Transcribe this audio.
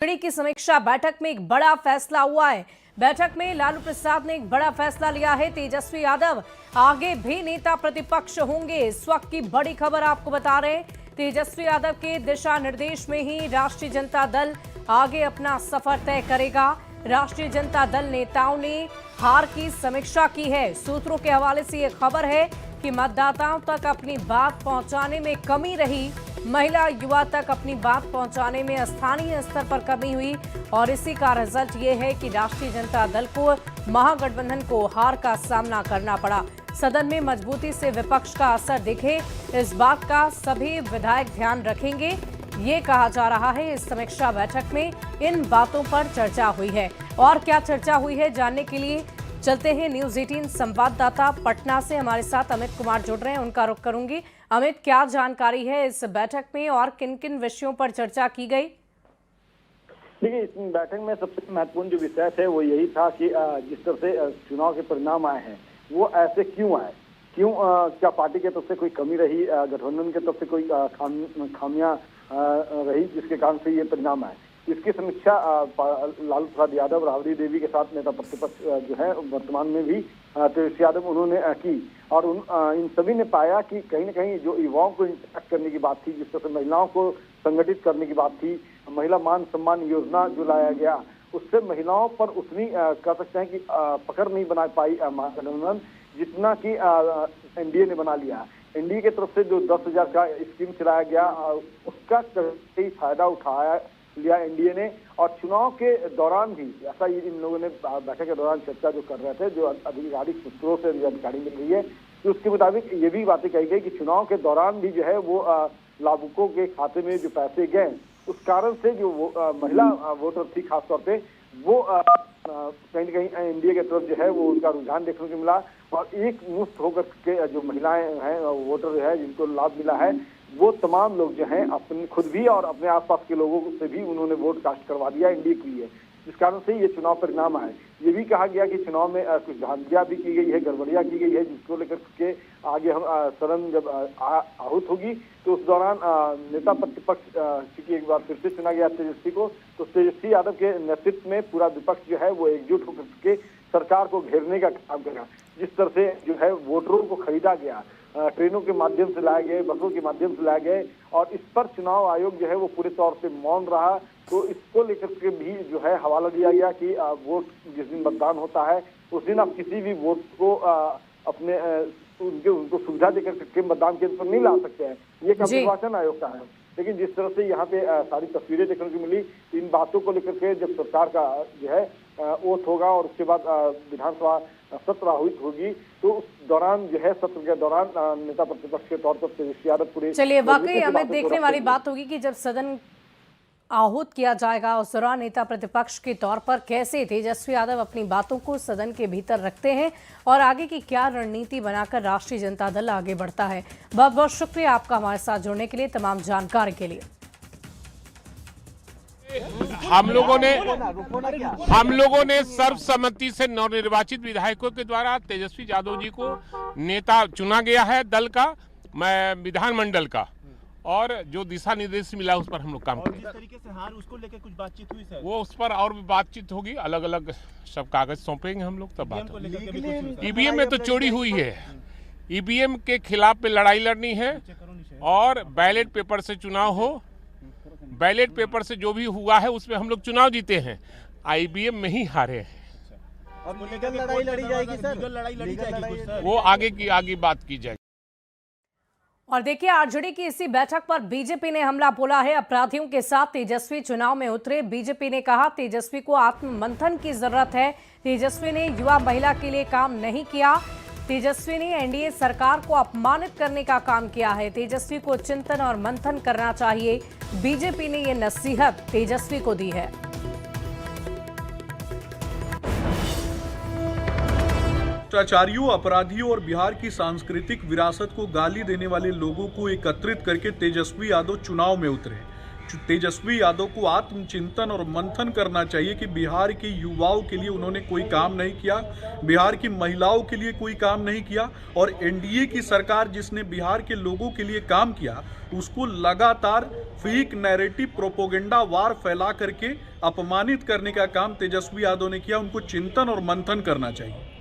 की समीक्षा बैठक में एक बड़ा फैसला हुआ है। बैठक में लालू प्रसाद ने एक बड़ा फैसला लिया है। तेजस्वी यादव आगे भी नेता प्रतिपक्ष होंगे। इस वक्त की बड़ी खबर आपको बता रहे हैं। तेजस्वी यादव के दिशा निर्देश में ही राष्ट्रीय जनता दल आगे अपना सफर तय करेगा। राष्ट्रीय जनता दल नेताओं ने हार की समीक्षा की है। सूत्रों के हवाले से यह खबर है कि मतदाताओं तक अपनी बात पहुंचाने में कमी रही। महिला युवा तक अपनी बात पहुंचाने में स्थानीय स्तर पर कमी हुई और इसी का रिजल्ट ये है कि राष्ट्रीय जनता दल को महागठबंधन को हार का सामना करना पड़ा। सदन में मजबूती से विपक्ष का असर दिखे, इस बात का सभी विधायक ध्यान रखेंगे, ये कहा जा रहा है। इस समीक्षा बैठक में इन बातों पर चर्चा हुई है। और क्या चर्चा हुई है जानने के लिए चलते हैं न्यूज़ 18 संवाददाता पटना से हमारे साथ अमित कुमार जुड़ रहे हैं, उनका रुख करूंगी। अमित, क्या जानकारी है इस बैठक में और किन किन विषयों पर चर्चा की गई? देखिए, इस बैठक में सबसे महत्वपूर्ण जो विषय थे वो यही था कि जिस तरह से चुनाव के परिणाम आए हैं वो ऐसे क्यों आए, क्या पार्टी की तरफ से कोई कमी रही, गठबंधन की तरफ से कोई खामियां रही जिसके कारण से ये परिणाम आए। इसकी समीक्षा लालू प्रसाद यादव, राबड़ी देवी के साथ नेता प्रतिपक्ष जो है वर्तमान में भी तेजस्वी यादव उन्होंने की और इन सभी ने पाया कि कहीं न कहीं जो युवाओं को इंटैक्ट करने की बात थी, जिस तरह से महिलाओं को संगठित करने की बात थी, महिला मान सम्मान योजना जो लाया गया उससे महिलाओं पर उतनी कह सकते हैं कि पकड़ नहीं बना पाई महागठबंधन जितना कि एनडीए ने बना लिया। एनडीए की तरफ से जो 10,000 का स्कीम चलाया गया उसका कई फायदा उठाया लिया एनडीए ने। और चुनाव के दौरान भी ऐसा इन लोगों ने बैठक के दौरान चर्चा जो कर रहे थे, जो आधिकारिक सूत्रों से जानकारी मिल रही है कि उसके मुताबिक ये भी बातें कही गई कि चुनाव के दौरान भी जो है वो लाभुकों के खाते में जो पैसे गए उस कारण से जो महिला वोटर थी खासतौर पे वो कहीं न कहीं एनडीए की तरफ जो है वो उनका रुझान देखने को मिला और एक मुश्त होकर के जो महिलाएं हैं वोटर है जिनको लाभ मिला है वो तमाम लोग जो हैं अपने खुद भी और अपने आसपास के लोगों से भी उन्होंने वोट कास्ट करवा दिया एनडीए के लिए, जिस कारण से ये चुनाव परिणाम आए। ये भी कहा गया कि चुनाव में कुछ धांधलियां भी की गई है, गड़बड़ियां की गई है, जिसको लेकर के आगे हम सदन जब आहूत होगी तो उस दौरान नेता प्रतिपक्ष चूंकि एक बार फिर से चुना गया तेजस्वी को, तो तेजस्वी यादव के नेतृत्व में पूरा विपक्ष जो है वो एकजुट होकर के सरकार को घेरने का काम करेगा। जिस तरह से जो है वोटरों को खरीदा गया, ट्रेनों के माध्यम से लाए गए, बसों के माध्यम से लाए गए और इस पर चुनाव आयोग जो है वो पूरे तौर पे मौन रहा। तो इसको लेकर के भी जो है हवाला दिया गया कि वोट जिस दिन मतदान होता है उस दिन आप किसी भी वोट को अपने उनको सुविधा देकर के मतदान केंद्र पर नहीं ला सकते हैं, ये काम निर्वाचन आयोग का है। लेकिन जिस तरह से यहाँ पे सारी तस्वीरें देखने को मिली, इन बातों को लेकर के जब सरकार का जो है ओथ होगा और उसके बाद विधानसभा सत्र आहूत होगी तो उस दौरान जो है सत्र के दौरान नेता प्रतिपक्ष के तौर पर तेजस्वी यादव पूरे चलिए वाकई हमें देखने वाली बात होगी कि जब सदन आहूत किया जाएगा उस दौरान नेता प्रतिपक्ष के तौर पर कैसे तेजस्वी यादव अपनी बातों को सदन के भीतर रखते हैं और आगे की क्या रणनीति बनाकर राष्ट्रीय जनता दल आगे बढ़ता है। बहुत बहुत शुक्रिया आपका हमारे साथ जुड़ने के लिए, तमाम जानकारी के लिए। हम लोगों ने सर्वसम्मति से नवनिर्वाचित विधायकों के द्वारा तेजस्वी यादव जी को नेता चुना गया है दल का, विधानमंडल का, और जो दिशा निर्देश मिला उस पर हम लोग काम करेंगे। जिस तरीके से हार उसको लेकर कुछ बातचीत हुई सर? वो उस पर और भी बातचीत होगी, अलग अलग सब कागज सौंपेंगे हम लोग तब बात होगी। ईवीएम में तो चोरी हुई है, ईवीएम के खिलाफ पे लड़ाई लड़नी है और बैलेट पेपर से चुनाव हो, बैलेट पेपर से जो भी हुआ है उसमें हम लोग चुनाव जीते हैं, ईवीएम में ही हारे हैं। अब लीगल लड़ाई लड़ी जाएगी सर? लीगल लड़ाई लड़ी जाएगी, वो आगे बात की जाएगी। और देखिए आरजेडी की इसी बैठक पर बीजेपी ने हमला बोला है। अपराधियों के साथ तेजस्वी चुनाव में उतरे। बीजेपी ने कहा तेजस्वी को आत्ममंथन की जरूरत है। तेजस्वी ने युवा महिला के लिए काम नहीं किया। तेजस्वी ने एनडीए सरकार को अपमानित करने का काम किया है। तेजस्वी को चिंतन और मंथन करना चाहिए। बीजेपी ने ये नसीहत तेजस्वी को दी है। भ्रष्टाचारियों, अपराधियों और बिहार की सांस्कृतिक विरासत को गाली देने वाले लोगों को एकत्रित करके तेजस्वी यादव चुनाव में उतरे। तेजस्वी यादव को आत्मचिंतन और मंथन करना चाहिए कि बिहार के युवाओं के लिए उन्होंने कोई काम नहीं किया, बिहार की महिलाओं के लिए कोई काम नहीं किया, और एनडीए की सरकार जिसने बिहार के लोगों के लिए काम किया उसको लगातार फेक नैरेटिव प्रोपोगेंडा वार फैला करके अपमानित करने का काम तेजस्वी यादव ने किया। उनको चिंतन और मंथन करना चाहिए।